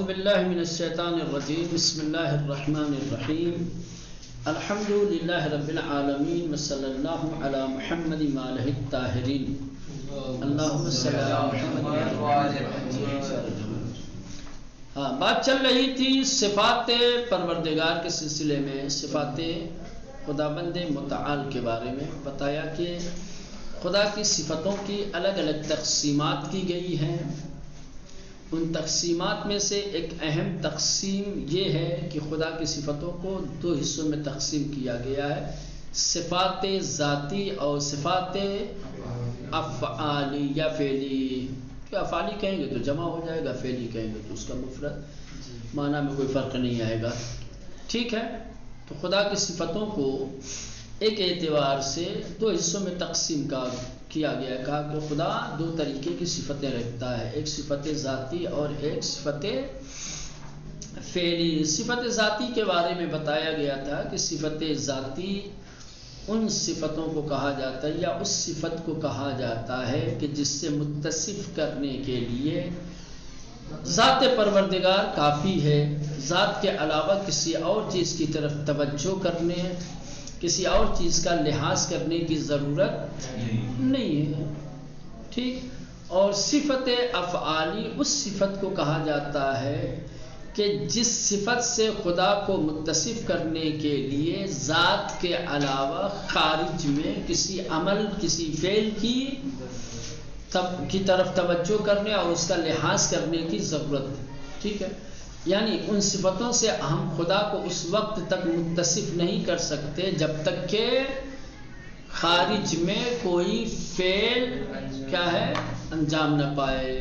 باللہ من الشیطان الرجیم بسم اللہ الرحمن الرحیم الحمد للہ رب العالمین وصلی اللہ علی محمد وآلہ الطاہرین اللہم صلی علی محمد. ہاں، بات چل رہی تھی صفات پروردگار کے سلسلے میں، صفات خداوند متعال کے بارے میں. بتایا کہ خدا کی صفتوں کی الگ الگ تقسیمات کی گئی ہیں. ان تقسیمات میں سے ایک اہم تقسیم یہ ہے کہ خدا کی صفتوں کو دو حصوں میں تقسیم کیا گیا ہے، صفات ذاتی اور صفات افعالی یا فعلی. افعالی کہیں گے تو جمع ہو جائے گا، فعلی کہیں گے تو اس کا مفرد، معنی میں کوئی فرق نہیں آئے گا. ٹھیک ہے، تو خدا کی صفتوں کو ایک اعتبار سے دو حصوں میں تقسیم کیا گیا ہے. کہا کہ خدا دو طریقے کی صفتیں رکھتا ہے، ایک صفت ذاتی اور ایک صفت فعلی. صفت ذاتی کے بارے میں بتایا گیا تھا کہ صفت ذاتی ان صفتوں کو کہا جاتا ہے یا اس صفت کو کہا جاتا ہے کہ جس سے متصف کرنے کے لیے ذات پروردگار کافی ہے، ذات کے علاوہ کسی اور چیز کی طرف توجہ کرنے، کسی اور چیز کا لحاظ کرنے کی ضرورت نہیں ہے. ٹھیک. اور صفت افعالی اس صفت کو کہا جاتا ہے کہ جس صفت سے خدا کو متصف کرنے کے لیے ذات کے علاوہ خارج میں کسی عمل، کسی فعل کی طرف توجہ کرنے اور اس کا لحاظ کرنے کی ضرورت ہے. ٹھیک ہے، یعنی ان صفتوں سے ہم خدا کو اس وقت تک متصف نہیں کر سکتے جب تک کہ خارج میں کوئی فعل کیا ہے انجام نہ پائے.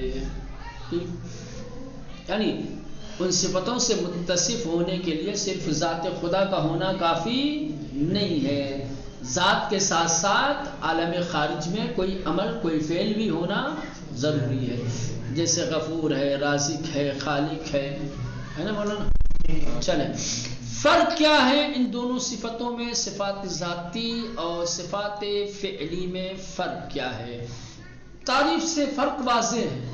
یعنی ان صفتوں سے متصف ہونے کے لیے صرف ذات خدا کا ہونا کافی نہیں ہے، ذات کے ساتھ ساتھ عالم خارج میں کوئی عمل، کوئی فعل بھی ہونا ضروری ہے، جیسے غفور ہے، رازق ہے، خالق ہے نا مولانا. چلیں، فرق کیا ہے ان دونوں صفتوں میں، صفات ذاتی اور صفات فعلی میں فرق کیا ہے؟ تعریف سے فرق واضح ہے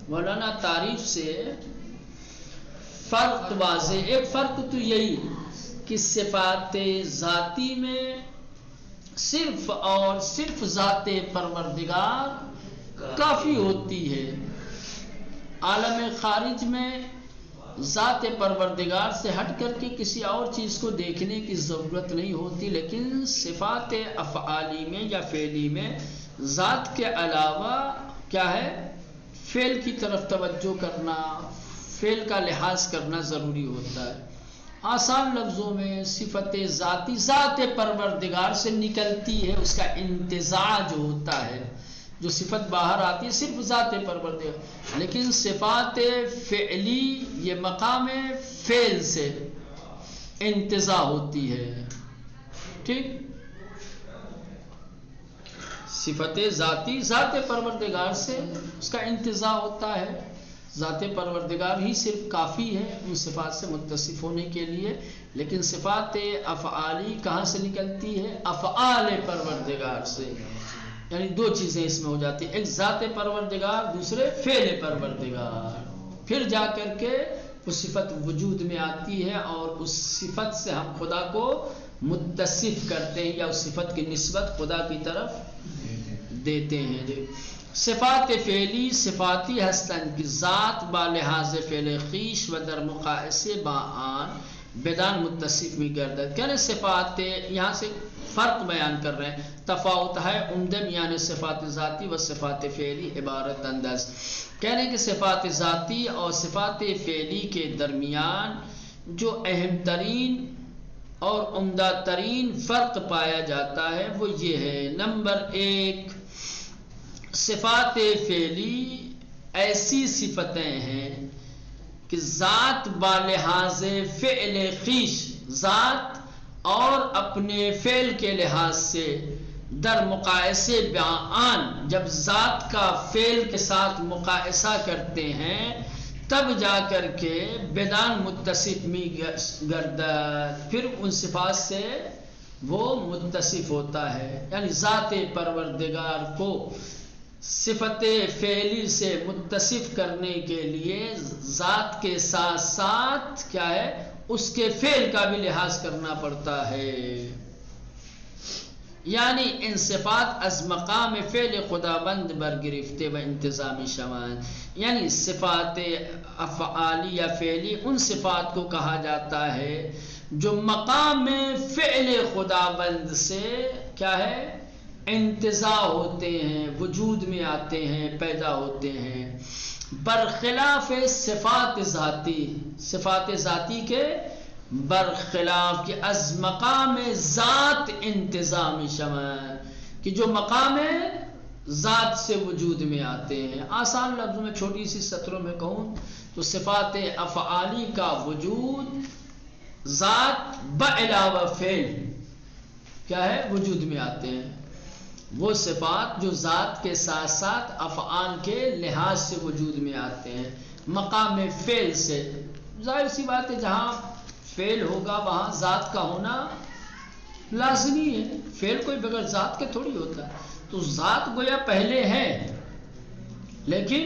مولانا، تعریف سے فرق واضح. ایک فرق تو یہی کہ صفات ذاتی میں صرف اور صرف ذات پروردگار کافی ہوتی ہے. عالم خارج میں ذات پروردگار سے ہٹ کر کے کسی اور چیز کو دیکھنے کی ضرورت نہیں ہوتی. لیکن صفات افعالی میں یا فعلی میں ذات کے علاوہ کیا ہے، فعل کی طرف توجہ کرنا، فعل کا لحاظ کرنا ضروری ہوتا ہے. آسان لفظوں میں صفت ذاتی ذات پروردگار سے نکلتی ہے، اس کا انتزاع جو ہوتا ہے، جو صفت باہر آتی ہے صرف ذات پروردگار. لیکن صفات فعلی یہ مقام فعل سے انتزاع ہوتی ہے. ٹھیک، صفت ذاتی ذات پروردگار سے اس کا انتزاع ہوتا ہے، ذات پروردگار ہی صرف کافی ہے ان صفات سے متصف ہونے کے لیے. لیکن صفات افعالی کہاں سے نکلتی ہے؟ افعال پروردگار سے. یعنی دو چیزیں اس میں ہو جاتی ہیں، ایک ذات پروردگار، دوسرے فعل پروردگار. پھر جا کر کے وہ صفت وجود میں آتی ہے اور اس صفت سے ہم خدا کو متصف کرتے ہیں یا اس صفت کی نسبت خدا کی طرف دیتے ہیں. صفات فعلی صفاتی ہستند کی ذات با لحاظ فعل خویش و در مقایسے با آن بدان متصف می گردد. کہنے صفات یہاں سے فرق بیان کر رہے ہیں، تفاوت ہے عمدہ یعنی صفات ذاتی و صفات فعلی عبارت انداز. کہنے کہ صفات ذاتی اور صفات فعلی کے درمیان جو اہم ترین اور عمدہ ترین فرق پایا جاتا ہے وہ یہ ہے، نمبر ایک، صفات فعلی ایسی صفتیں ہیں کہ ذات بالحاظ فعل خویش، ذات اور اپنے فعل کے لحاظ سے در مقایسے بیان، جب ذات کا فعل کے ساتھ مقایسہ کرتے ہیں تب جا کر کے بدان متصف می گردد، پھر ان صفات سے وہ متصف ہوتا ہے. یعنی ذات پروردگار کو صفت فعلی سے متصف کرنے کے لیے ذات کے ساتھ ساتھ کیا ہے اس کے فعل کا بھی لحاظ کرنا پڑتا ہے. یعنی ان صفات از مقام فعل خداوند برگرفته و انتظامی شوند. یعنی صفات افعالی یا فعلی ان صفات کو کہا جاتا ہے جو مقام فعل خداوند سے کیا ہے انتزاع ہوتے ہیں، وجود میں آتے ہیں، پیدا ہوتے ہیں، برخلاف صفات ذاتی، صفات ذاتی کے برخلاف کہ از مقام ذات انتظام شمع، کہ جو مقام ذات سے وجود میں آتے ہیں. آسان لفظوں میں چھوٹی سی سطروں میں کہوں تو صفات افعالی کا وجود ذات بعلاوہ فعل کیا ہے وجود میں آتے ہیں. وہ صفات جو ذات کے ساتھ ساتھ افعال کے لحاظ سے وجود میں آتے ہیں مقام فعل سے. ظاہر سی بات ہے جہاں فعل ہوگا وہاں ذات کا ہونا لازمی ہے. فعل کوئی بغیر ذات کے تھوڑی ہوتا ہے. تو ذات گویا پہلے ہے لیکن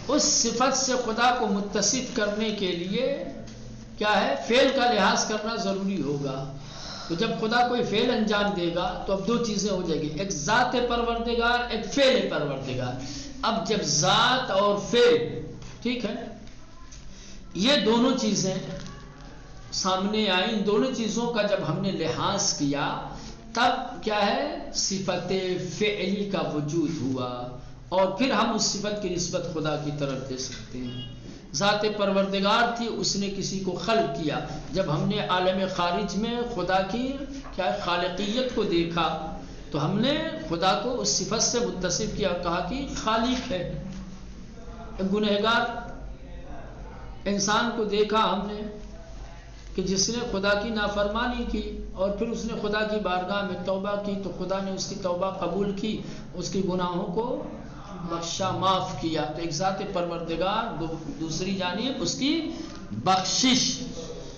اس صفت سے خدا کو متصف کرنے کے لیے کیا ہے فعل کا لحاظ کرنا ضروری ہوگا. تو جب خدا کوئی فعل انجام دے گا تو اب دو چیزیں ہو جائیں گی، ایک ذات پروردگار، ایک فعل پروردگار. اب جب ذات اور فعل ٹھیک ہے یہ دونوں چیزیں سامنے آئیں، ان دونوں چیزوں کا جب ہم نے لحاظ کیا تب کیا ہے صفت فعلی کا وجود ہوا اور پھر ہم اس صفت کی نسبت خدا کی طرف دے سکتے ہیں. ذات پروردگار تھی، اس نے کسی کو خلق کیا. جب ہم نے عالم خارج میں خدا کی کیا خالقیت کو دیکھا تو ہم نے خدا کو اس صفت سے متصف کیا، کہا کہ خالق ہے. ایک گنہگار انسان کو دیکھا ہم نے کہ جس نے خدا کی نافرمانی کی اور پھر اس نے خدا کی بارگاہ میں توبہ کی تو خدا نے اس کی توبہ قبول کی، اس کے گناہوں کو بخشا، معاف کیا. تو ایک ذات پروردگار، دوسری جانب اس کی بخشش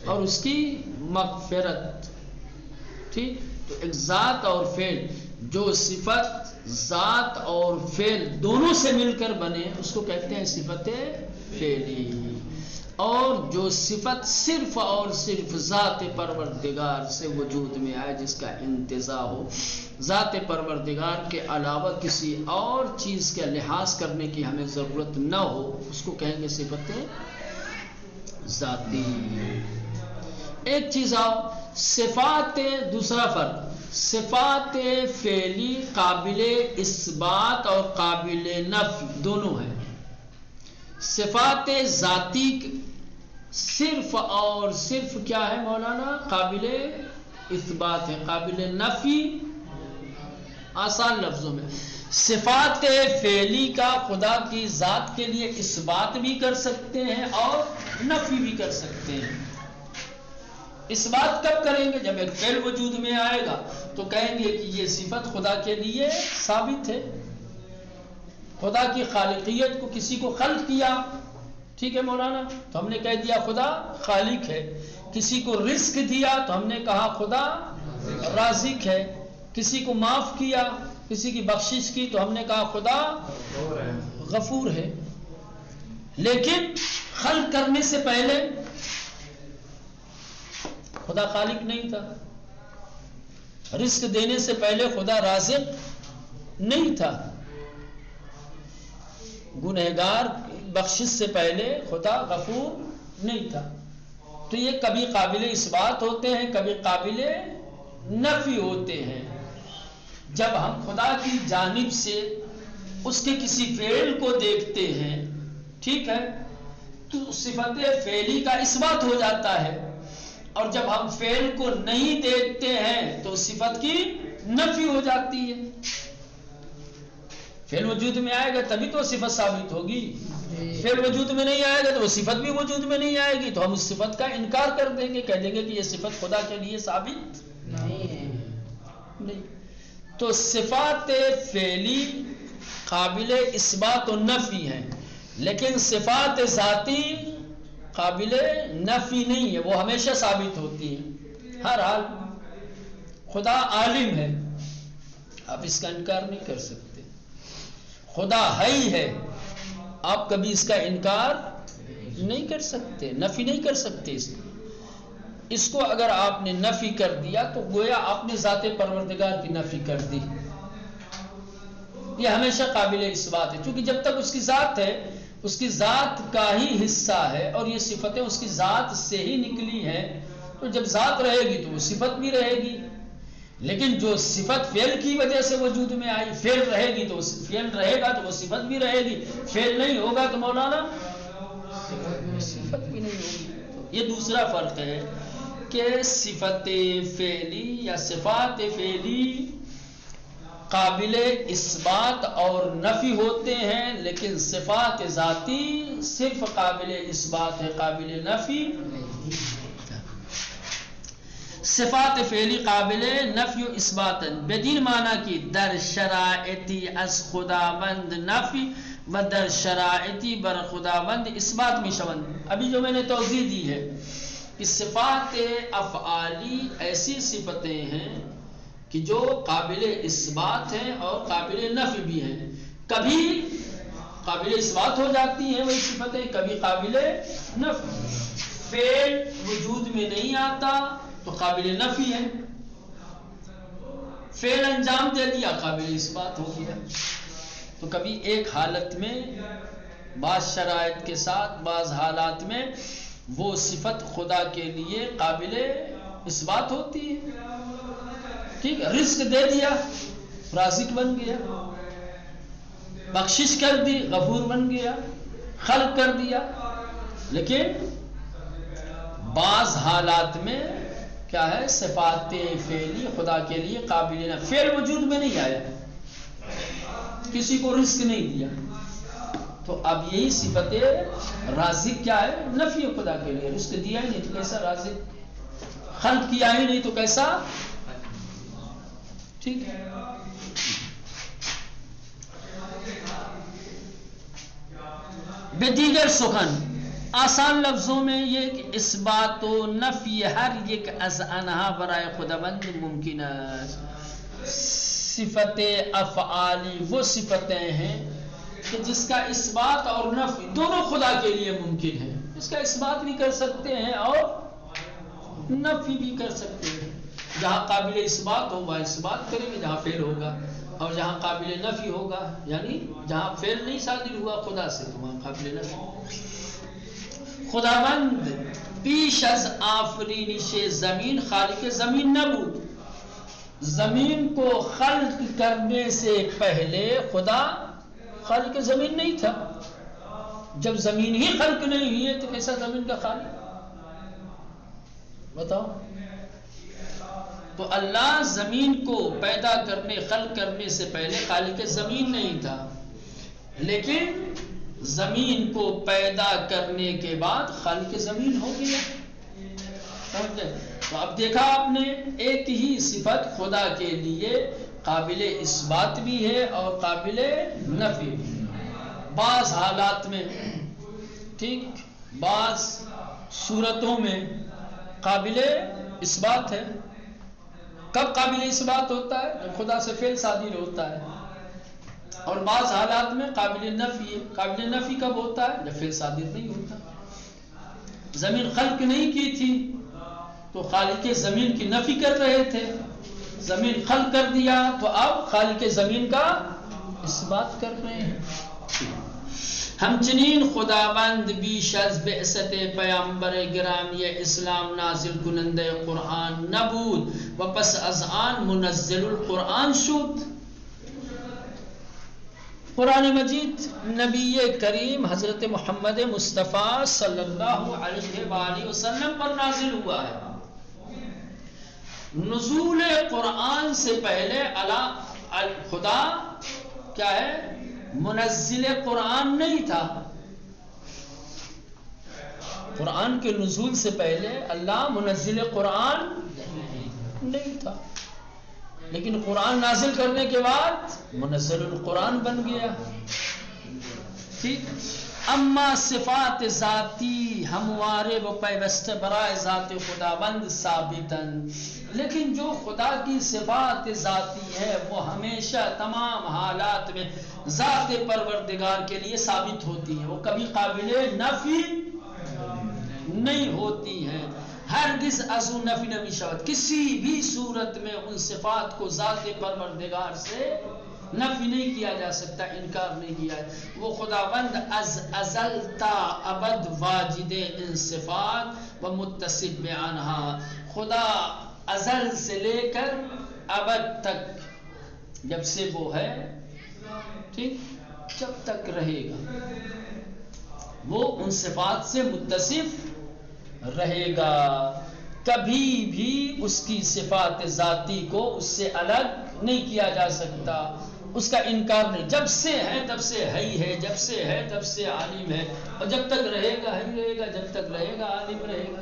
اور اس کی مغفرت. ٹھیک، تو ایک ذات اور فعل، جو صفت ذات اور فعل دونوں سے مل کر بنے اس کو کہتے ہیں صفت فعلی. اور جو صفت صرف اور صرف ذات پروردگار سے وجود میں آئے، جس کا انتزاع ہو، ذات پروردگار کے علاوہ کسی اور چیز کا لحاظ کرنے کی ہمیں ضرورت نہ ہو، اس کو کہیں گے صفت ذاتی. ایک چیز آؤ صفات، دوسرا فرق، صفات فعلی قابل اثبات اور قابل نفی دونوں ہیں. صفات ذاتی صرف اور صرف کیا ہے مولانا قابل اثبات ہے، قابل نفی. آسان لفظوں میں صفات فعلی کا خدا کی ذات کے لیے اثبات بھی کر سکتے ہیں اور نفی بھی کر سکتے ہیں. اثبات کب کریں گے؟ جب ایک فعل وجود میں آئے گا تو کہیں گے کہ یہ صفت خدا کے لیے ثابت ہے. خدا کی خالقیت کو کسی کو خلق کیا، ٹھیک ہے مولانا، تو ہم نے کہہ دیا خدا خالق ہے. کسی کو رزق دیا تو ہم نے کہا خدا رازق ہے. کسی کو معاف کیا، کسی کی بخشش کی تو ہم نے کہا خدا غفور ہے. لیکن خلق کرنے سے پہلے خدا خالق نہیں تھا، رزق دینے سے پہلے خدا رازق نہیں تھا، گنہگار بخشش سے پہلے خدا غفور نہیں تھا. تو یہ کبھی قابل اثبات ہوتے ہیں، کبھی قابل نفی ہوتے ہیں. جب ہم خدا کی جانب سے اس کے کسی فعل کو دیکھتے ہیں، ٹھیک ہے، تو صفت فعلی کا اثبات ہو جاتا ہے. اور جب ہم فعل کو نہیں دیکھتے ہیں تو صفت کی نفی ہو جاتی ہے. فعل وجود میں آئے گا تبھی تو صفت ثابت ہوگی. فعل وجود میں نہیں آئے گا تو وہ صفت بھی وجود میں نہیں آئے گی، تو ہم اس صفت کا انکار کر دیں گے، کہہ دیں گے کہ یہ صفت خدا کے لیے ثابت نہیں ہے. نہیں. تو صفات فعلی قابل اثبات و نفی ہیں، لیکن صفات ذاتی قابل نفی نہیں ہے، وہ ہمیشہ ثابت ہوتی ہیں. ہر حال خدا عالم ہے، آپ اس کا انکار نہیں کر سکتے. خدا ہے ہی ہے، آپ کبھی اس کا انکار نہیں کر سکتے، نفی نہیں کر سکتے اس کو اگر آپ نے نفی کر دیا تو گویا آپ نے ذات پروردگار کی نفی کر دی. یہ ہمیشہ قابل اثبات ہے، کیونکہ جب تک اس کی ذات ہے، اس کی ذات کا ہی حصہ ہے، اور یہ صفتیں اس کی ذات سے ہی نکلی ہیں، تو جب ذات رہے گی تو وہ صفت بھی رہے گی. لیکن جو صفت فعل کی وجہ سے وجود میں آئی، فعل رہے گی تو فعل رہے گا تو وہ صفت بھی رہے گی، فعل نہیں ہوگا تو مولانا صفت بھی نہیں ہوگی. یہ دوسرا فرق ہے کہ صفت فعلی یا صفات فعلی قابل اثبات اور نفی ہوتے ہیں، لیکن صفات ذاتی صرف قابل اثبات ہے، قابل نفی نہیں. صفات فعلی قابل نفی و اثبات بدین معنی کی در شرائطی از خداوند نفی و در شرائطی بر خداوند اثبات می شوند. ابھی جو میں نے توضیح دی ہے کہ صفات افعالی ایسی صفتیں ہیں کہ جو قابل اثبات ہیں اور قابل نفی بھی ہیں. کبھی قابل اثبات ہو جاتی ہیں وہی صفتیں، کبھی قابل نفی. فعل وجود میں نہیں آتا تو قابل نفی ہے، فعل انجام دے دیا قابل اثبات ہو گیا. تو کبھی ایک حالت میں بعض شرائط کے ساتھ بعض حالات میں وہ صفت خدا کے لیے قابل اثبات ہوتی ہے. ٹھیک ہے، رزق دے دیا رازق بن گیا، بخشش کر دی غفور بن گیا، خلق کر دیا. لیکن بعض حالات میں کیا ہے، صفات فعلی خدا کے لیے قابل نہ، فعل وجود میں نہیں آیا، کسی کو رزق نہیں دیا، تو اب یہی صفت رازق کیا ہے، نفی خدا کے لیے. رزق دیا ہی نہیں تو کیسا رازق، خلق کیا ہی نہیں تو کیسا. ٹھیک ہے. بدیگر سخن آسان لفظوں میں یہ کہ اثبات و نفی ہر یک از انہا برائے خداوند ممکن ہے. صفت افعالی وہ صفتیں ہیں کہ جس کا اثبات اور نفی دونوں خدا کے لیے ممکن ہے. اس کا اثبات بھی کر سکتے ہیں اور نفی بھی کر سکتے ہیں. جہاں قابل اثبات ہو وہاں اثبات کریں گے جہاں فعل ہوگا، اور جہاں قابل نفی ہوگا یعنی جہاں فعل نہیں صادر ہوا خدا سے تو وہاں قابل نفی. خداوند پیش از آفرینش زمین خالق زمین نبود. زمین کو خلق کرنے سے پہلے خدا خالق زمین نہیں تھا. جب زمین ہی خلق نہیں ہوئی ہے تو کیسا زمین کا خالق؟ بتاؤ. تو اللہ زمین کو پیدا کرنے خلق کرنے سے پہلے خالق زمین نہیں تھا، لیکن زمین کو پیدا کرنے کے بعد خالق زمین ہو گیا. تو اب دیکھا آپ نے ایک ہی صفت خدا کے لیے قابل اثبات بھی ہے اور قابل نفی بھی. بعض حالات میں ٹھیک، بعض صورتوں میں قابل اثبات ہے. کب قابل اثبات ہوتا ہے؟ جب خدا سے فعل صادر ہوتا ہے. اور بعض حالات میں قابل نفی ہے. قابل نفی کب ہوتا ہے؟ جب فعل صادر نہیں ہوتا. زمین خلق نہیں کی تھی تو خالق زمین کی نفی کر رہے تھے، زمین خلق کر دیا تو اب خالق زمین کا اثبات کر رہے ہیں. ہمچنین خداوند بیش از بعثت پیامبر گرامی اسلام نازل کننده قرآن نبود و پس از آن منزل القرآن شد. قرآن مجید نبی کریم حضرت محمد مصطفیٰ صلی اللہ علیہ وآلہ وسلم پر نازل ہوا ہے. نزول قرآن سے پہلے خدا کیا ہے، منزل قرآن نہیں تھا. قرآن کے نزول سے پہلے اللہ منزل قرآن نہیں تھا، لیکن قرآن نازل کرنے کے بعد منزل القرآن بن گیا. ٹھیک. اما صفات ذاتی ہموارے و پیوست برائے ذات خداوند ثابتاً، لیکن جو خدا کی صفات ذاتی ہے وہ ہمیشہ تمام حالات میں ذات پروردگار کے لیے ثابت ہوتی ہے، وہ کبھی قابل نفی نہیں ہوتی ہے، ہرگز ازو نفی نمی شود، کسی بھی صورت میں ان صفات کو ذات پروردگار سے نفی نہیں کیا جا سکتا، انکار نہیں کیا ہے۔ وہ خداوند از ازل تا ابد واجد ان صفات و متصف عنہا، خدا ازل سے لے کر ابد تک، جب سے وہ ہے، ٹھیک، جب تک رہے گا وہ ان صفات سے متصف رہے گا، کبھی بھی اس کی صفات ذاتی کو اس سے الگ نہیں کیا جا سکتا، اس کا انکار نہیں، جب سے ہے تب سے ہے ہی ہے، جب سے ہے تب سے عالم ہے، اور جب تک رہے گا ہے ہی رہے گا، جب تک رہے گا عالم رہے گا۔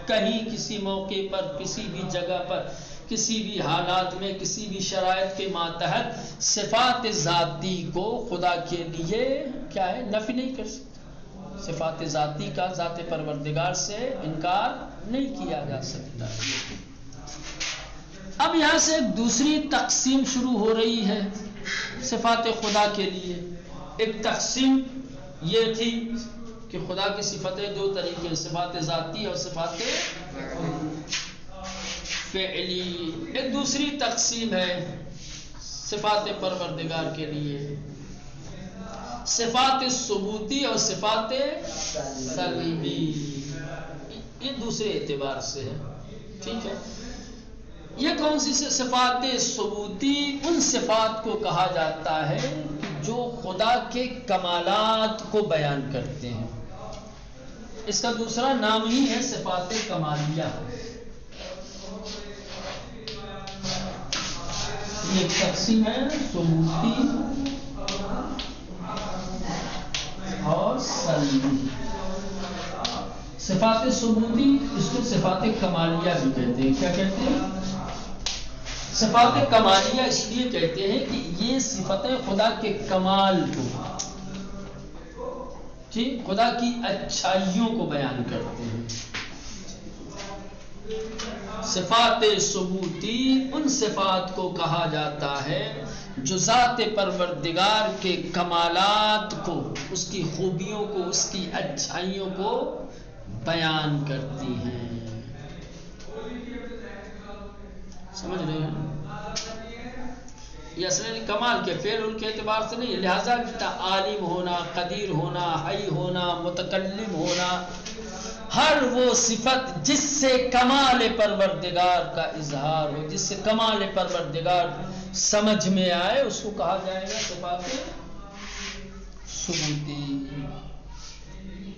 کہیں کسی موقع پر، کسی بھی جگہ پر، کسی بھی حالات میں، کسی بھی شرائط کے ماتحت صفات ذاتی کو خدا کے لیے کیا ہے، نفی نہیں کر سکتا، صفات ذاتی کا ذات پروردگار سے انکار نہیں کیا جا سکتا۔ اب یہاں سے ایک دوسری تقسیم شروع ہو رہی ہے صفات خدا کے لیے۔ ایک تقسیم یہ تھی کہ خدا کی صفتیں دو طریقے، صفات ذاتی اور صفات فعلی۔ ایک دوسری تقسیم ہے صفات پروردگار کے لیے، صفات ثبوتی اور صفات سلبی، یہ دوسرے اعتبار سے ہے، ٹھیک ہے۔ یہ کون سی صفات ثبوتی؟ ان صفات کو کہا جاتا ہے جو خدا کے کمالات کو بیان کرتے ہیں، اس کا دوسرا نام ہی ہے صفات کمالیہ۔ یہ تقسیم ہے ثبوتی اور سلبی۔ صفات ثبوتی اس کو صفات کمالیہ بھی کہتے ہیں۔ کیا کہتے ہیں؟ صفات کمالیہ اس لیے کہتے ہیں کہ یہ صفتیں خدا کے کمال کو، ٹھیک، خدا کی اچھائیوں کو بیان کرتے ہیں۔ صفات ثبوتی ان صفات کو کہا جاتا ہے جو ذات پروردگار کے کمالات کو، اس کی خوبیوں کو، اس کی اچھائیوں کو بیان کرتی ہیں۔ سمجھ رہے ہیں؟ یہ اصل کمال کے فعل ان کے اعتبار سے نہیں ہے، لہذا عالم ہونا، قدیر ہونا، حی ہونا، متکلم ہونا، ہر وہ صفت جس سے کمال پروردگار کا اظہار ہو، جس سے کمال پروردگار سمجھ میں آئے، اس کو کہا جائے گا صفات ثبوتی،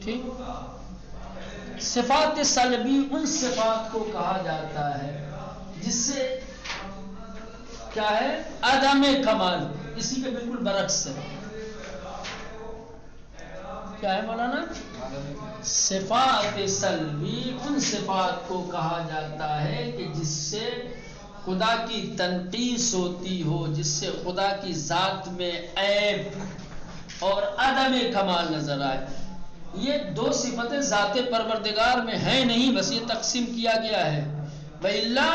ٹھیک۔ صفات سلبی ان صفات کو کہا جاتا ہے جس سے کیا ہے، عدم کمال، اسی کے بالکل برعکس ہے۔ کیا ہے مولانا؟ صفات سلبی ان صفات کو کہا جاتا ہے کہ جس سے خدا کی تنقیص ہوتی ہو، جس سے خدا کی ذات میں عیب اور عدم کمال نظر آئے۔ یہ دو صفتیں ذات پروردگار میں ہیں نہیں، بس یہ تقسیم کیا گیا ہے، وَإِلَّا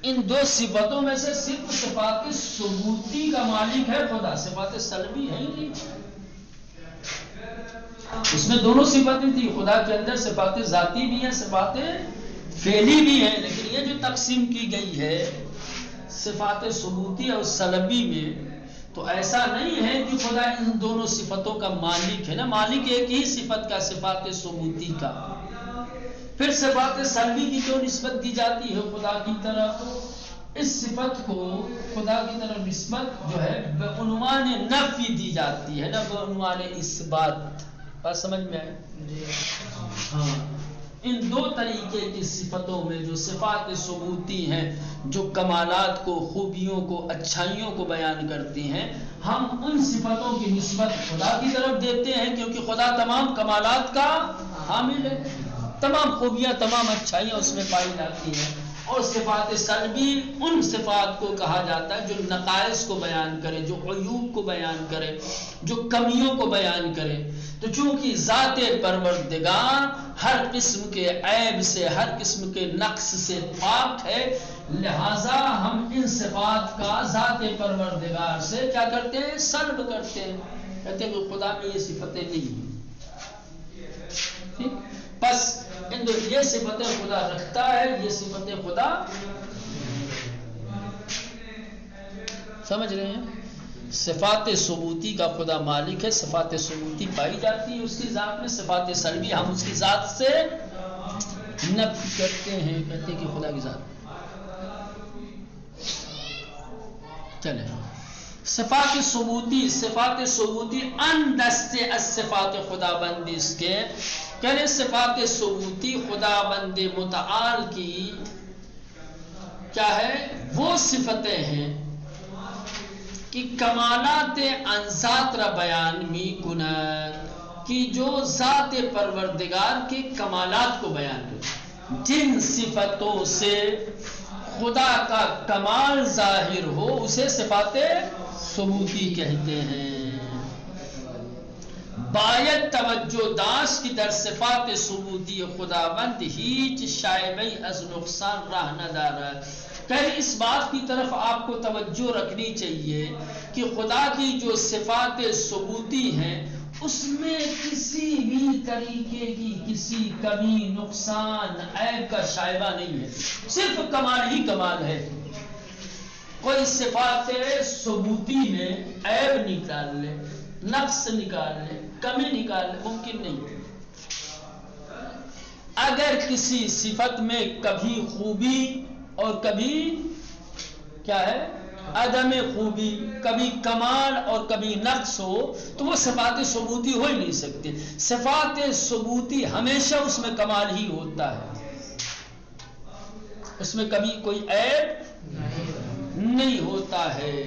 ان دو صفتوں میں سے صرف صفات ثبوتی کا مالک ہے خدا، صفات سلبی ہے ہی نہیں۔ اس میں دونوں صفتیں تھی، خدا کے اندر صفات ذاتی بھی ہیں، صفات فعلی بھی ہیں، لیکن یہ جو تقسیم کی گئی ہے صفات ثبوتی اور سلبی میں، تو ایسا نہیں ہے کہ خدا ان دونوں صفتوں کا مالک ہے نا، مالک ایک ہی صفت کا، صفات ثبوتی کا۔ پھر صفات سلبی کی جو نسبت دی جاتی ہے خدا کی طرف، اس صفت کو خدا کی طرف نسبت جو ہے بعنوان نفی دی جاتی ہے نا، بعنوان اثبات۔ بات سمجھ میں آئے؟ ہاں، ان دو طریقے کی صفتوں میں جو صفات ثبوتی ہیں، جو کمالات کو، خوبیوں کو، اچھائیوں کو بیان کرتی ہیں، ہم ان صفتوں کی نسبت خدا کی طرف دیتے ہیں کیونکہ خدا تمام کمالات کا حامل ہے، تمام خوبیاں، تمام اچھائیاں اس میں پائی جاتی ہیں۔ اور صفات سلبی ان صفات کو کہا جاتا ہے جو نقائص کو بیان کرے، جو عیوب کو بیان کرے، جو کمیوں کو بیان کرے۔ تو چونکہ ذات پروردگار ہر قسم کے عیب سے، ہر قسم کے نقص سے پاک ہے، لہذا ہم ان صفات کا ذات پروردگار سے کیا کرتے ہیں؟ سلب کرتے ہیں، کہتے ہیں کہ خدا میں یہ صفتیں نہیں ہیں۔ بس یہ صفتیں خدا رکھتا ہے، یہ صفتیں خدا سمجھ رہے ہیں۔ صفات ثبوتی کا خدا مالک ہے، صفات ثبوتی پائی جاتی ہے اس کی ذات میں، صفات سلبی ہم اس کی ذات سے نفی کرتے ہیں، کہتے ہیں کہ خدا کی ذات۔ چلیں صفات ثبوتی ان دست الصفات خدا بندی اس کے کہنے صفات ثبوتی خدا بند متعال کی کیا ہے؟ وہ صفتیں ہیں کہ کمالات ان ذات را بیان می کند، کہ جو ذات پروردگار کے کمالات کو بیان کرتے، جن صفتوں سے خدا کا کمال ظاہر ہو اسے صفات ثبوتی کہتے ہیں۔ باید توجہ داشت کی در صفات ثبوتی خداوند ہیچ شائبہ از نقصان راہ نہ دارد۔ کہ اس بات کی طرف آپ کو توجہ رکھنی چاہیے کہ خدا کی جو صفات ثبوتی ہیں اس میں کسی بھی طریقے کی کسی کمی، نقصان، عیب کا شائبہ نہیں ہے، صرف کمال ہی کمال ہے۔ کوئی صفات ثبوتی میں عیب نکال لے، نقص نکال لے، کمی نکال لے، ممکن نہیں۔ اگر کسی صفت میں کبھی خوبی اور کبھی کیا ہے عدم خوبی، کبھی کمال اور کبھی نقص ہو تو وہ صفات ثبوتی ہو ہی نہیں سکتے۔ صفات ثبوتی ہمیشہ اس میں کمال ہی ہوتا ہے، اس میں کبھی کوئی عیب نہیں ہوتا ہے۔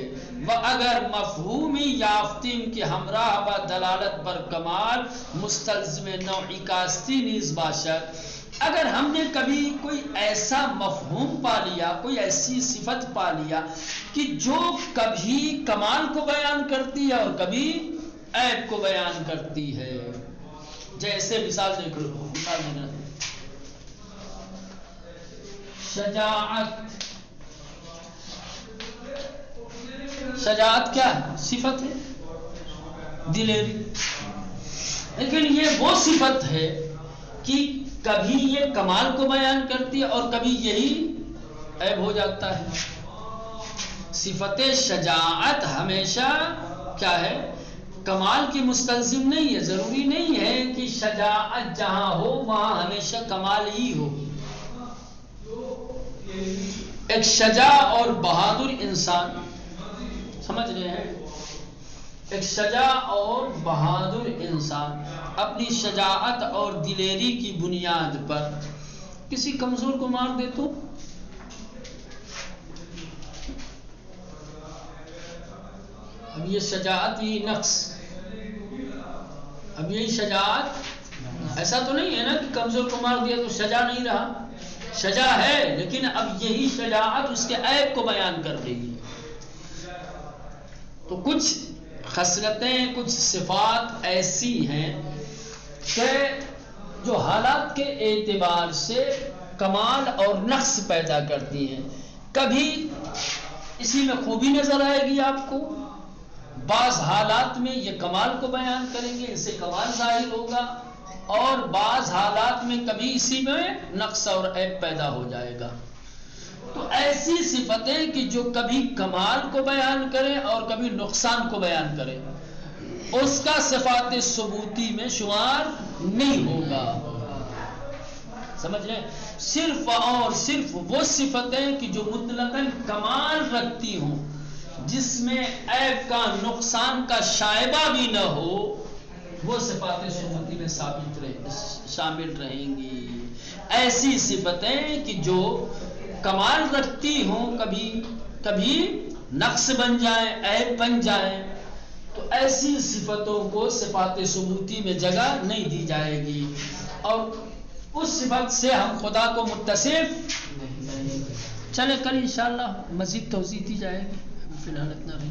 وہ اگر مفہومی یافتیم کے ہمراہ با دلالت پر کمال مستلزم نوعی کاستی نیز باشد، اگر ہم نے کبھی کوئی ایسا مفہوم پا لیا، کوئی ایسی صفت پا لیا کہ جو کبھی کمال کو بیان کرتی ہے اور کبھی عیب کو بیان کرتی ہے، جیسے مثال دیکھ لو، شجاعت کیا ہے؟ صفت ہے، دلیری، لیکن یہ وہ صفت ہے کہ کبھی یہ کمال کو بیان کرتی ہے اور کبھی یہی عیب ہو جاتا ہے۔ صفت شجاعت ہمیشہ کیا ہے؟ کمال کی مستلزم نہیں ہے، ضروری نہیں ہے کہ شجاعت جہاں ہو وہاں ہمیشہ کمال ہی ہو۔ ایک شجاع اور بہادر انسان، سمجھ رہے ہیں، ایک شجاع اور بہادر انسان اپنی شجاعت اور دلیری کی بنیاد پر کسی کمزور کو مار دے تو اب یہ شجاعت، یہ نقص، اب یہی شجاعت، ایسا تو نہیں ہے نا کہ کمزور کو مار دیا تو شجاع نہیں رہا، شجاع ہے، لیکن اب یہی شجاعت اس کے عیب کو بیان کر دے گی۔ تو کچھ خصلتیں، کچھ صفات ایسی ہیں کہ جو حالات کے اعتبار سے کمال اور نقص پیدا کرتی ہیں۔ کبھی اسی میں خوبی نظر آئے گی آپ کو، بعض حالات میں یہ کمال کو بیان کریں گے، اس سے کمال ظاہر ہوگا، اور بعض حالات میں کبھی اسی میں نقص اور عیب پیدا ہو جائے گا۔ تو ایسی صفتیں کہ جو کبھی کمال کو بیان کرے اور کبھی نقصان کو بیان کرے، اس کا صفات ثبوتی میں شمار نہیں ہوگا۔ سمجھ رہے ہیں؟ صرف اور صرف وہ صفتیں کہ جو مطلقاً کمال رکھتی ہوں، جس میں عیب کا، نقصان کا شائبہ بھی نہ ہو، وہ صفات ثبوتی میں شامل رہیں گی۔ ایسی صفتیں کہ جو کمال رکھتی ہوں، کبھی نقص بن جائیں، عیب بن جائیں، تو ایسی صفتوں کو صفات ثبوتی میں جگہ نہیں دی جائے گی، اور اس صفت سے ہم خدا کو متصف نہیں چلے کل انشاءاللہ مزید توضیح دی جائے گی، فی الحال اتنا رہی۔